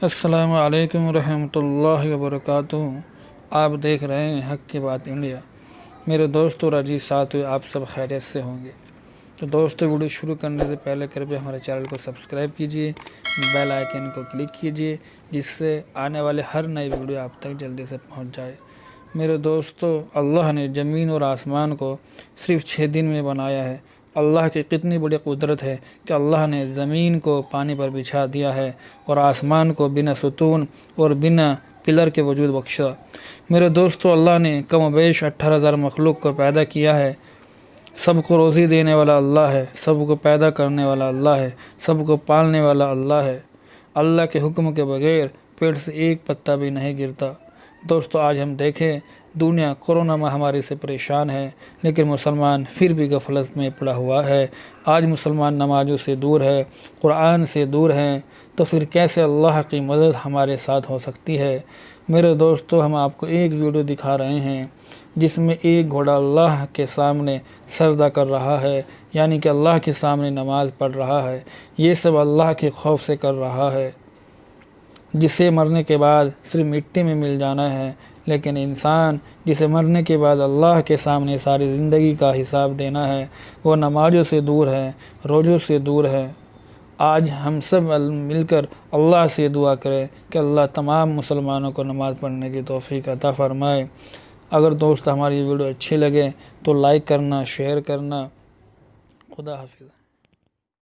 السلام علیکم ورحمۃ اللہ وبرکاتہ۔ آپ دیکھ رہے ہیں حق کی بات انڈیا۔ میرے دوستوں اور عزیز ساتھیو، آپ سب خیریت سے ہوں گے؟ تو دوستو، ویڈیو شروع کرنے سے پہلے کرپیا ہمارے چینل کو سبسکرائب کیجئے، بیل آئیکن کو کلک کیجئے، جس سے آنے والے ہر نئی ویڈیو آپ تک جلدی سے پہنچ جائے۔ میرے دوستو، اللہ نے زمین اور آسمان کو صرف 6 دن میں بنایا ہے۔ اللہ کی کتنی بڑی قدرت ہے کہ اللہ نے زمین کو پانی پر بچھا دیا ہے اور آسمان کو بنا ستون اور بنا پلر کے وجود بخشا۔ میرے دوستو، اللہ نے کم و بیش 18,000 مخلوق کو پیدا کیا ہے۔ سب کو روزی دینے والا اللہ ہے، سب کو پیدا کرنے والا اللہ ہے، سب کو پالنے والا اللہ ہے۔ اللہ کے حکم کے بغیر پیڑ سے ایک پتا بھی نہیں گرتا۔ دوستو، آج ہم دیکھیں دنیا کورونا مہاماری سے پریشان ہے، لیکن مسلمان پھر بھی غفلت میں پڑا ہوا ہے۔ آج مسلمان نمازوں سے دور ہے، قرآن سے دور ہیں، تو پھر کیسے اللہ کی مدد ہمارے ساتھ ہو سکتی ہے؟ میرے دوستو، ہم آپ کو ایک ویڈیو دکھا رہے ہیں جس میں ایک گھوڑا اللہ کے سامنے سجدہ کر رہا ہے، یعنی کہ اللہ کے سامنے نماز پڑھ رہا ہے۔ یہ سب اللہ کے خوف سے کر رہا ہے، جسے مرنے کے بعد صرف مٹی میں مل جانا ہے، لیکن انسان جسے مرنے کے بعد اللہ کے سامنے ساری زندگی کا حساب دینا ہے، وہ نمازوں سے دور ہے، روزوں سے دور ہے۔ آج ہم سب مل کر اللہ سے دعا کریں کہ اللہ تمام مسلمانوں کو نماز پڑھنے کی توفیق عطا فرمائے۔ اگر دوست ہماری ویڈیو اچھی لگے تو لائک کرنا، شیئر کرنا۔ خدا حافظ۔